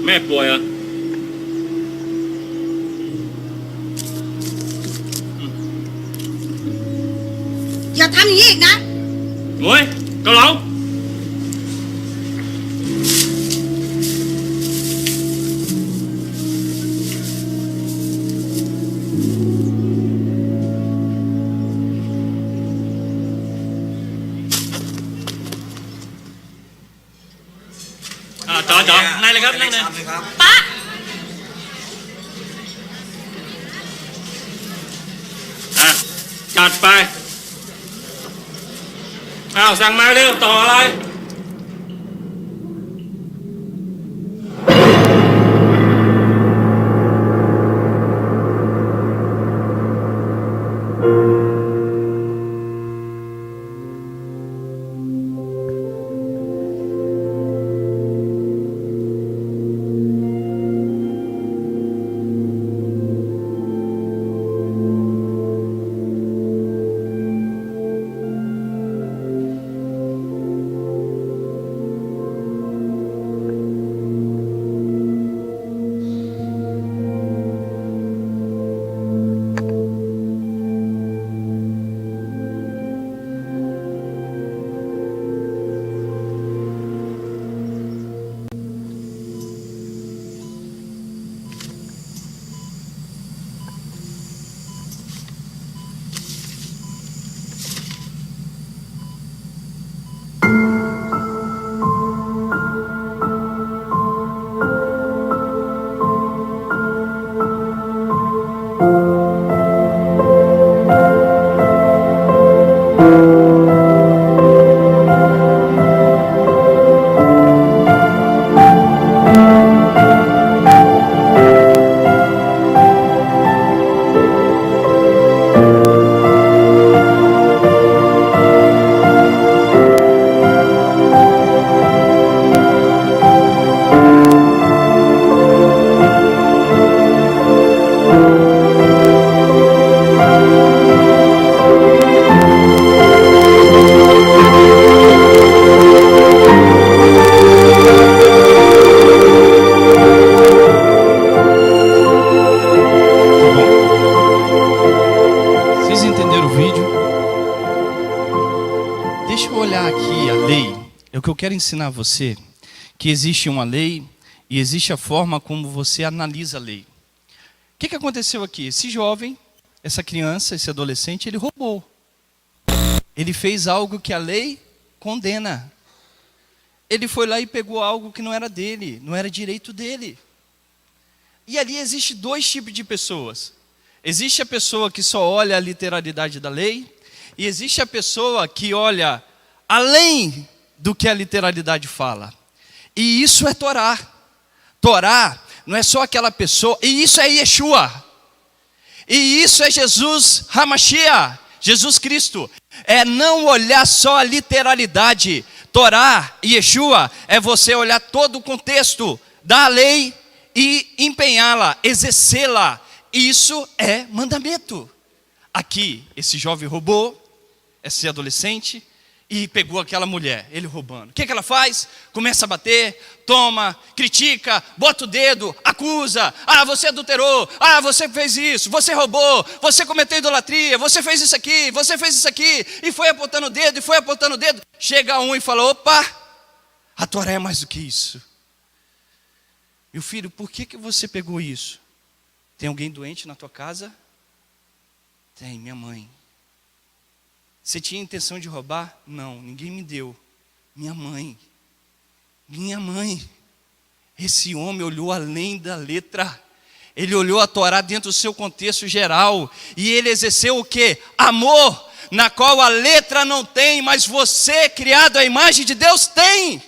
Mẹป่วยเหรอ อย่าทำอย่างนี้อีกนะ โอ้ยเกาเหลา จอนั่งเลยครับนั่งเลย ป๊า จัดไปสั่งมาเร็วต่ออะไรO que eu quero ensinar a você, que existe uma lei e existe a forma como você analisa a lei. O que aconteceu aqui? Esse jovem, essa criança, esse adolescente, ele roubou. Ele fez algo que a lei condena. Ele foi lá e pegou algo que não era dele, não era direito dele. E ali existe dois tipos de pessoas. Existe a pessoa que só olha a literalidade da lei, e existe a pessoa que olha além do que a literalidade fala. E isso é Torá. Torá não é só aquela pessoa, e isso é Yeshua. E isso é Jesus Hamashiach, Jesus Cristo. É não olhar só a literalidade. Torá e Yeshua é você olhar todo o contexto da lei e empenhá-la, exercê-la. Isso é mandamento. Aqui, esse jovem roubou, esse adolescente, e pegou aquela mulher, ele roubando. O que ela faz? Começa a bater, toma, critica, bota o dedo, acusa. Ah, você adulterou. Ah, você fez isso. Você roubou. Você cometeu idolatria. Você fez isso aqui. Você fez isso aqui. E foi apontando o dedo, e foi apontando o dedo. Chega um e fala, opa, a Torá é mais do que isso. Meu filho, por que você pegou isso? Tem alguém doente na tua casa? Tem, minha mãe. Você tinha intenção de roubar? Não, ninguém me deu. Minha mãe. Minha mãe. Esse homem olhou além da letra. Ele olhou a Torá dentro do seu contexto geral. E ele exerceu o quê? Amor, na qual a letra não tem, mas você, criado à imagem de Deus, tem.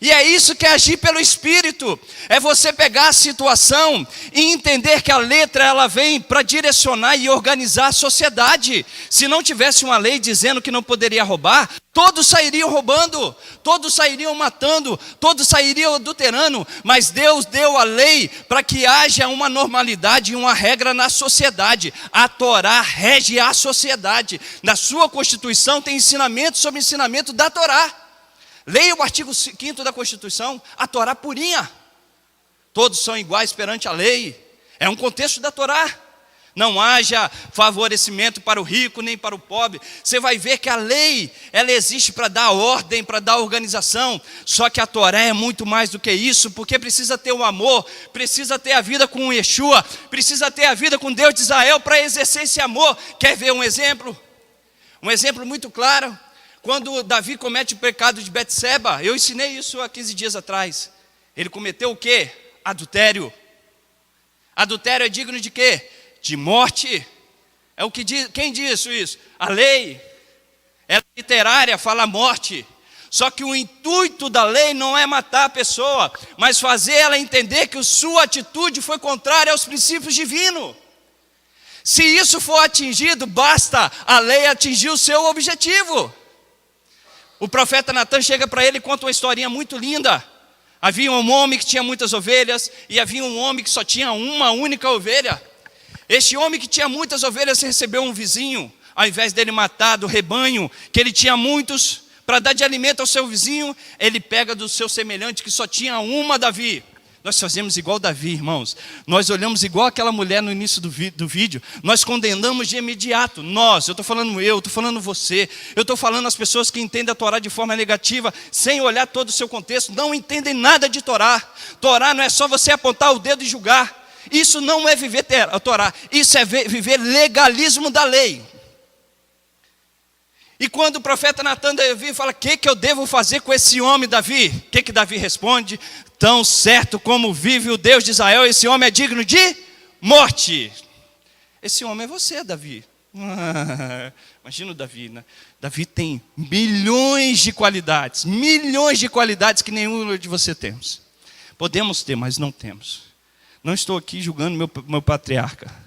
E é isso que é agir pelo Espírito. É você pegar a situação e entender que a letra ela vem para direcionar e organizar a sociedade. Se não tivesse uma lei dizendo que não poderia roubar, todos sairiam roubando, todos sairiam matando, todos sairiam adulterando. Mas Deus deu a lei para que haja uma normalidade e uma regra na sociedade. A Torá rege a sociedade. Na sua Constituição tem ensinamento sobre ensinamento da Torá. Leia o artigo 5º da Constituição, a Torá purinha. Todos são iguais perante a lei. É um contexto da Torá. Não haja favorecimento para o rico nem para o pobre. Você vai ver que a lei, ela existe para dar ordem, para dar organização. Só que a Torá é muito mais do que isso, porque precisa ter o amor, precisa ter a vida com o Yeshua, precisa ter a vida com Deus de Israel para exercer esse amor. Quer ver um exemplo? Um exemplo muito claro. Quando Davi comete o pecado de Betseba, eu ensinei isso há 15 dias atrás. Ele cometeu o quê? Adultério. Adultério é digno de quê? De morte. É o que diz, quem diz isso? A lei. É literária, fala morte. Só que o intuito da lei não é matar a pessoa, mas fazer ela entender que a sua atitude foi contrária aos princípios divinos. Se isso for atingido, basta a lei atingir o seu objetivo. O profeta Natan chega para ele e conta uma historinha muito linda. Havia um homem que tinha muitas ovelhas e havia um homem que só tinha uma única ovelha. Este homem que tinha muitas ovelhas recebeu um vizinho. Ao invés dele matar do rebanho, que ele tinha muitos, para dar de alimento ao seu vizinho, ele pega do seu semelhante que só tinha uma, Davi. Nós fazemos igual Davi, irmãos. Nós olhamos igual aquela mulher no início do vídeo. Nós condenamos de imediato. Nós, eu estou falando eu estou falando você. Eu estou falando as pessoas que entendem a Torá de forma negativa, sem olhar todo o seu contexto. Não entendem nada de Torá. Torá não é só você apontar o dedo e julgar. Isso não é viver a Torá. Isso é viver legalismo da lei. E quando o profeta Natan Davi fala, o que eu devo fazer com esse homem, Davi? O que Davi responde? Tão certo como vive o Deus de Israel, esse homem é digno de morte. Esse homem é você, Davi. Imagina o Davi, né? Davi tem milhões de qualidades que nenhum de você temos. Podemos ter, mas não temos. Não estou aqui julgando meu patriarca.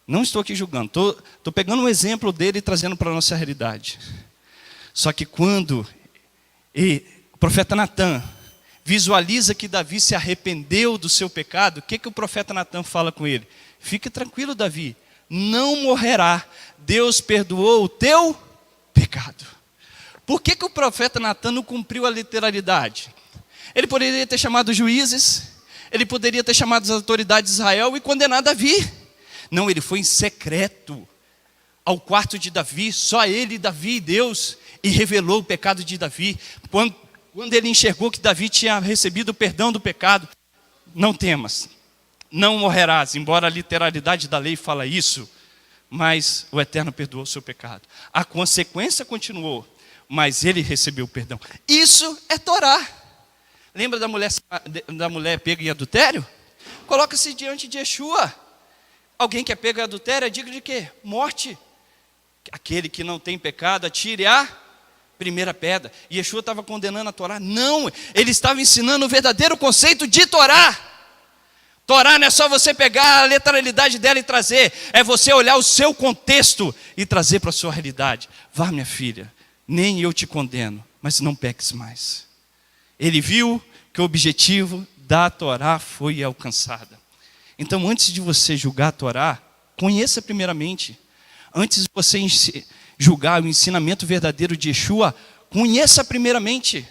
Não estou aqui julgando, estou pegando um exemplo dele e trazendo para a nossa realidade. Só que quando o profeta Natan visualiza que Davi se arrependeu do seu pecado, o que o profeta Natan fala com ele? Fique tranquilo, Davi, não morrerá, Deus perdoou o teu pecado. Por que o profeta Natan não cumpriu a literalidade? Ele poderia ter chamado os juízes, ele poderia ter chamado as autoridades de Israel e condenado Davi. Não, ele foi em secreto ao quarto de Davi, só ele, Davi e Deus, e revelou o pecado de Davi. Quando ele enxergou que Davi tinha recebido o perdão do pecado, não temas, não morrerás, embora a literalidade da lei fala isso, mas o Eterno perdoou o seu pecado. A consequência continuou. mas ele recebeu o perdão. Isso é Torá. Lembra da mulher pega em adultério? Coloca-se diante de Yeshua. Alguém que é pego em adultério é digno de quê? Morte. Aquele que não tem pecado, atire a primeira pedra. E Yeshua estava condenando a Torá? Não, ele estava ensinando o verdadeiro conceito de Torá. Torá não é só você pegar a literalidade dela e trazer, é você olhar o seu contexto e trazer para a sua realidade. Vá, minha filha, nem eu te condeno, mas não peques mais. Ele viu que o objetivo da Torá foi alcançado. Então, antes de você julgar a Torá, conheça primeiramente. Antes de você julgar o ensinamento verdadeiro de Yeshua, conheça primeiramente.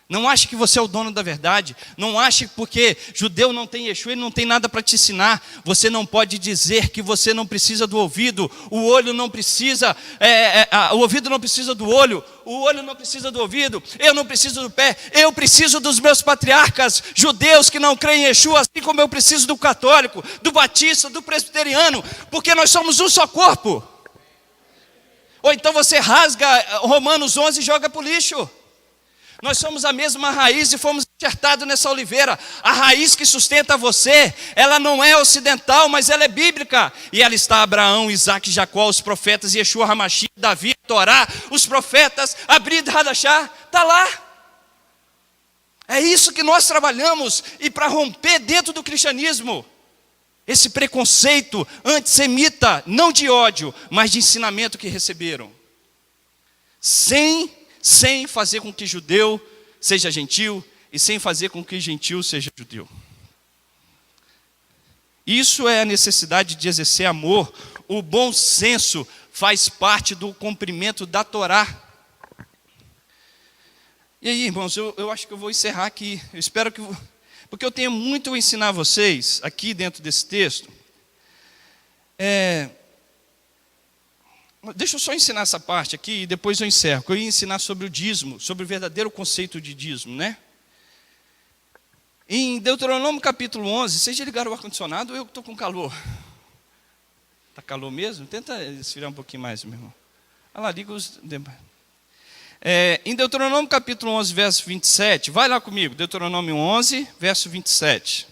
Não ache que você é o dono da verdade. Não ache que porque judeu não tem Yeshua, ele não tem nada para te ensinar. Você não pode dizer que você não precisa do ouvido. O olho não precisa, o ouvido não precisa do olho. O olho não precisa do ouvido. Eu não preciso do pé. Eu preciso dos meus patriarcas judeus que não creem em Yeshua, assim como eu preciso do católico, do batista, do presbiteriano, porque nós somos um só corpo. Ou então você rasga Romanos 11 e joga para o lixo. Nós somos a mesma raiz e fomos enxertados nessa oliveira. A raiz que sustenta você, ela não é ocidental, mas ela é bíblica. E ela está Abraão, Isaac, Jacó, os profetas, Yeshua, Hamashia, Davi, Torá, os profetas, Abrid, Hadashah, está lá. É isso que nós trabalhamos. E para romper dentro do cristianismo, esse preconceito antissemita, não de ódio, mas de ensinamento que receberam. Sem fazer com que judeu seja gentil e sem fazer com que gentil seja judeu. Isso é a necessidade de exercer amor. O bom senso faz parte do cumprimento da Torá. E aí, irmãos, eu acho que eu vou encerrar aqui. Eu espero que... Porque eu tenho muito a ensinar vocês aqui dentro desse texto. Deixa eu só ensinar essa parte aqui e depois eu encerro. Eu ia ensinar sobre o dízimo, sobre o verdadeiro conceito de dízimo, né? Em Deuteronômio capítulo 11, vocês já ligaram o ar-condicionado ou eu estou com calor? Está calor mesmo? Tenta esfriar um pouquinho mais, meu irmão. Olha lá, liga os... em Deuteronômio capítulo 11, verso 27, vai lá comigo, Deuteronômio 11, verso 27.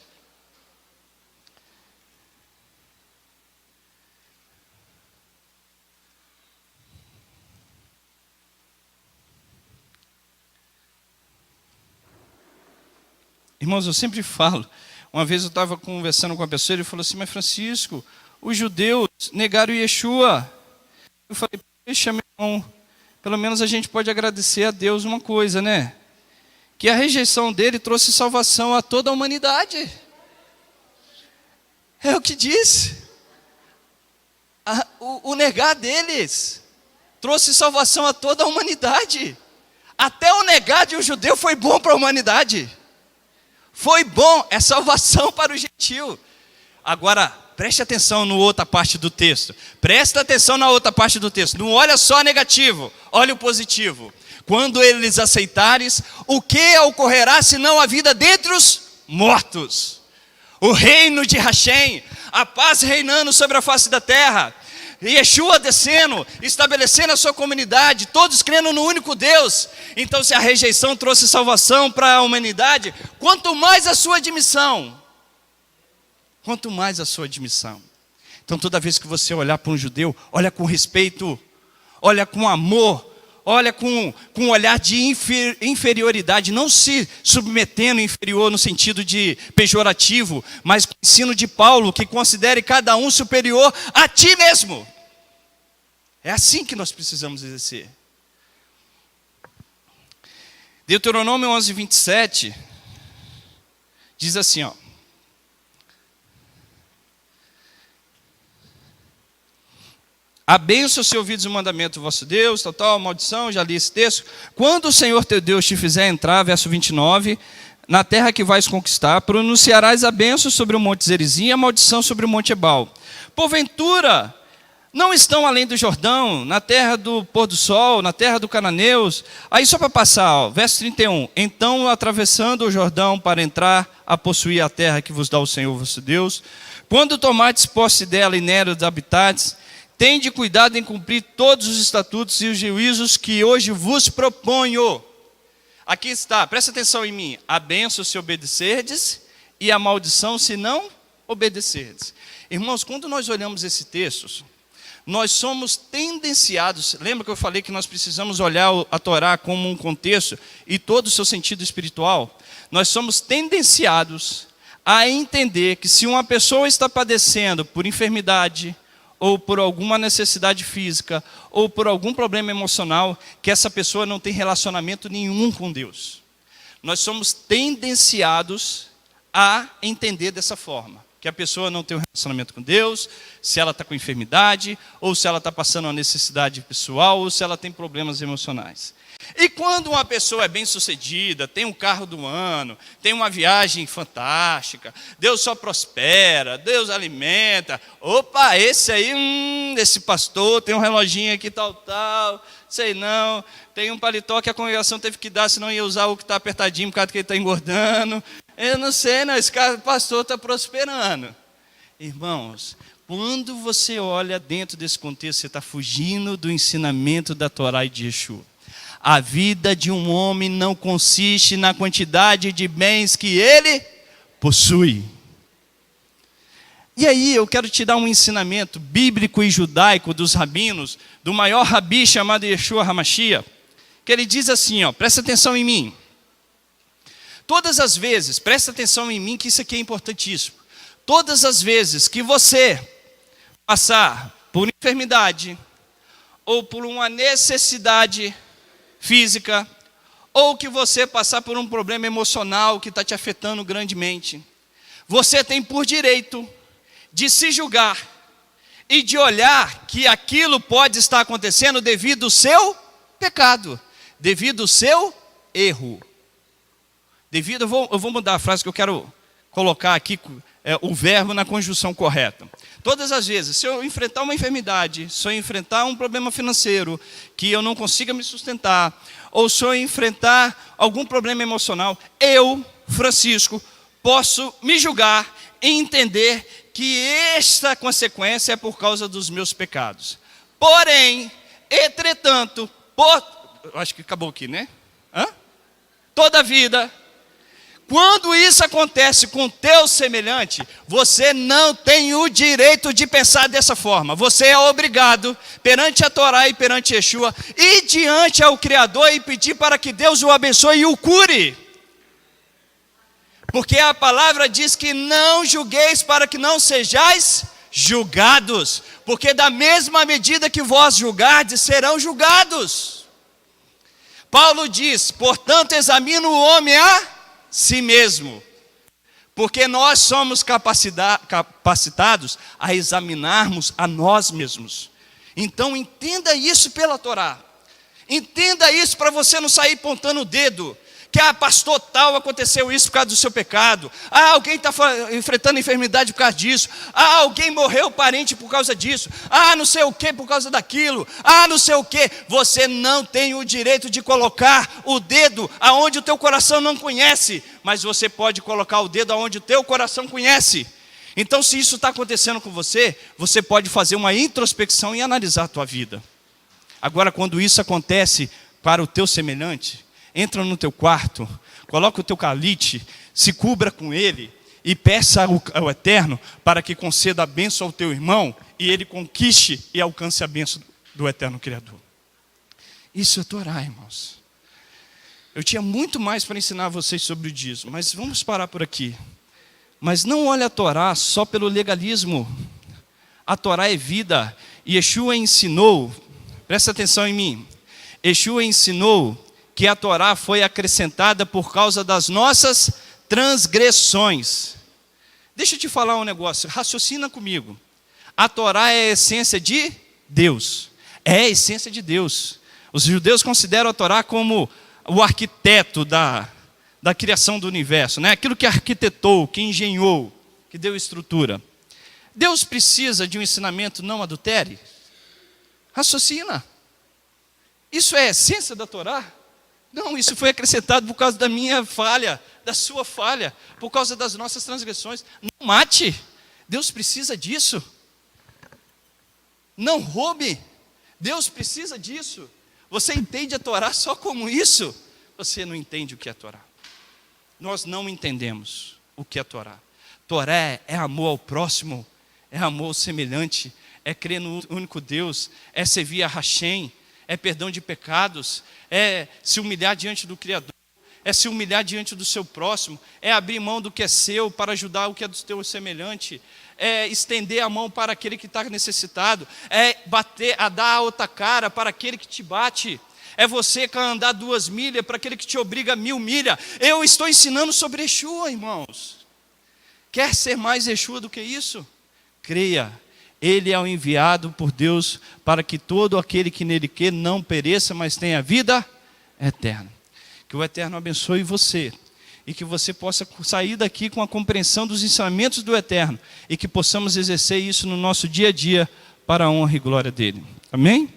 Irmãos, eu sempre falo, uma vez eu estava conversando com uma pessoa, ele falou assim, mas Francisco, os judeus negaram Yeshua. Eu falei, poxa, meu irmão, pelo menos a gente pode agradecer a Deus uma coisa, né? Que a rejeição dele trouxe salvação a toda a humanidade. É o que diz. O negar deles trouxe salvação a toda a humanidade. Até o negar de um judeu foi bom para a humanidade. Foi bom, é salvação para o gentil. Agora, preste atenção na outra parte do texto. Presta atenção na outra parte do texto. Não olha só negativo, olha o positivo. Quando eles aceitares, o que ocorrerá senão a vida dentre os mortos? O reino de Hashem, a paz reinando sobre a face da terra. Yeshua descendo, estabelecendo a sua comunidade, todos crendo no único Deus. Então, se a rejeição trouxe salvação para a humanidade, quanto mais a sua admissão. Quanto mais a sua admissão. Então, toda vez que você olhar para um judeu, olha com respeito, olha com amor, olha com um olhar de inferioridade, não se submetendo inferior no sentido de pejorativo, mas com o ensino de Paulo, que considere cada um superior a ti mesmo. É assim que nós precisamos exercer. Deuteronômio 11, 27, diz assim, ó. A bênção se ouvides o mandamento do vosso Deus, tal, maldição, já li esse texto. Quando o Senhor teu Deus te fizer entrar, verso 29, na terra que vais conquistar, pronunciarás a bênção sobre o monte Zerizim e a maldição sobre o monte Ebal. Porventura, não estão além do Jordão, na terra do pôr do sol, na terra do cananeus. Aí só para passar, ó, verso 31. Então, atravessando o Jordão para entrar a possuir a terra que vos dá o Senhor vosso Deus, quando tomardes posse dela e nela dos habitantes, tende cuidado em cumprir todos os estatutos e os juízos que hoje vos proponho. Aqui está, presta atenção em mim. A bênção se obedecerdes e a maldição se não obedecerdes. Irmãos, quando nós olhamos esse texto, nós somos tendenciados, lembra que eu falei que nós precisamos olhar a Torá como um contexto e todo o seu sentido espiritual? Nós somos tendenciados a entender que se uma pessoa está padecendo por enfermidade, ou por alguma necessidade física, ou por algum problema emocional, que essa pessoa não tem relacionamento nenhum com Deus. Nós somos tendenciados a entender dessa forma, que a pessoa não tem um relacionamento com Deus, se ela está com enfermidade, ou se ela está passando uma necessidade pessoal, ou se ela tem problemas emocionais. E quando uma pessoa é bem-sucedida, tem um carro do ano, tem uma viagem fantástica, Deus só prospera, Deus alimenta, opa, esse aí, esse pastor tem um reloginho aqui tal, sei não, tem um paletó que a congregação teve que dar, senão ia usar o que está apertadinho por causa que ele está engordando. Eu não sei, não, esse pastor está prosperando. Irmãos, quando você olha dentro desse contexto, você está fugindo do ensinamento da Torá e de Yeshua. A vida de um homem não consiste na quantidade de bens que ele possui. E aí eu quero te dar um ensinamento bíblico e judaico dos rabinos, do maior rabi chamado Yeshua HaMashiach, que ele diz assim, presta atenção em mim. Todas as vezes, presta atenção em mim que isso aqui é importantíssimo. Todas as vezes que você passar por enfermidade, ou por uma necessidade física, ou que você passar por um problema emocional que está te afetando grandemente, você tem por direito de se julgar e de olhar que aquilo pode estar acontecendo devido ao seu pecado, devido ao seu erro. Eu vou mudar a frase que eu quero colocar aqui o verbo na conjunção correta. Todas as vezes, se eu enfrentar uma enfermidade, se eu enfrentar um problema financeiro, que eu não consiga me sustentar, ou se eu enfrentar algum problema emocional, eu, Francisco, posso me julgar e entender que esta consequência é por causa dos meus pecados. Porém, entretanto, acho que acabou aqui, né? Toda vida, quando isso acontece com teu semelhante, você não tem o direito de pensar dessa forma. Você é obrigado, perante a Torá e perante Yeshua, ir diante ao Criador e pedir para que Deus o abençoe e o cure. Porque a palavra diz que não julgueis para que não sejais julgados. Porque da mesma medida que vós julgardes, serão julgados. Paulo diz, portanto, examina o homem a si mesmo, porque nós somos capacitados a examinarmos a nós mesmos. Então entenda isso pela Torá, entenda isso para você não sair apontando o dedo, que pastor tal aconteceu isso por causa do seu pecado, alguém está enfrentando enfermidade por causa disso, alguém morreu parente por causa disso, não sei o que por causa daquilo, não sei o que. Você não tem o direito de colocar o dedo aonde o teu coração não conhece, mas você pode colocar o dedo aonde o teu coração conhece. Então, se isso está acontecendo com você, você pode fazer uma introspecção e analisar a tua vida. Agora, quando isso acontece para o teu semelhante, entra no teu quarto, coloca o teu calite, se cubra com ele e peça ao Eterno para que conceda a bênção ao teu irmão e ele conquiste e alcance a bênção do Eterno Criador. Isso é Torá, irmãos. Eu tinha muito mais para ensinar vocês sobre o dízimo, mas vamos parar por aqui. Mas não olhe a Torá só pelo legalismo. A Torá é vida. E Yeshua ensinou, presta atenção em mim, Yeshua ensinou que a Torá foi acrescentada por causa das nossas transgressões. Deixa eu te falar um negócio, raciocina comigo. A Torá é a essência de Deus. É a essência de Deus. Os judeus consideram a Torá como o arquiteto da criação do universo, né? Aquilo que arquitetou, que engenhou, que deu estrutura. Deus precisa de um ensinamento não adultere? Raciocina. Isso é a essência da Torá? Não, isso foi acrescentado por causa da minha falha, da sua falha, por causa das nossas transgressões. Não mate. Deus precisa disso. Não roube. Deus precisa disso. Você entende a Torá só como isso? Você não entende o que é a Torá. Nós não entendemos o que é a Torá. Torá é amor ao próximo, é amor ao semelhante, é crer no único Deus, é servir a Hashem, é perdão de pecados, é se humilhar diante do Criador, é se humilhar diante do seu próximo, é abrir mão do que é seu para ajudar o que é do teu semelhante, é estender a mão para aquele que está necessitado, é dar a outra cara para aquele que te bate, é você andar 2 milhas para aquele que te obriga a 1000 milhas. Eu estou ensinando sobre Yeshua, irmãos. Quer ser mais Yeshua do que isso? Creia, Ele é o enviado por Deus para que todo aquele que nele quer não pereça, mas tenha vida eterna. Que o Eterno abençoe você e que você possa sair daqui com a compreensão dos ensinamentos do Eterno e que possamos exercer isso no nosso dia a dia para a honra e glória dele. Amém?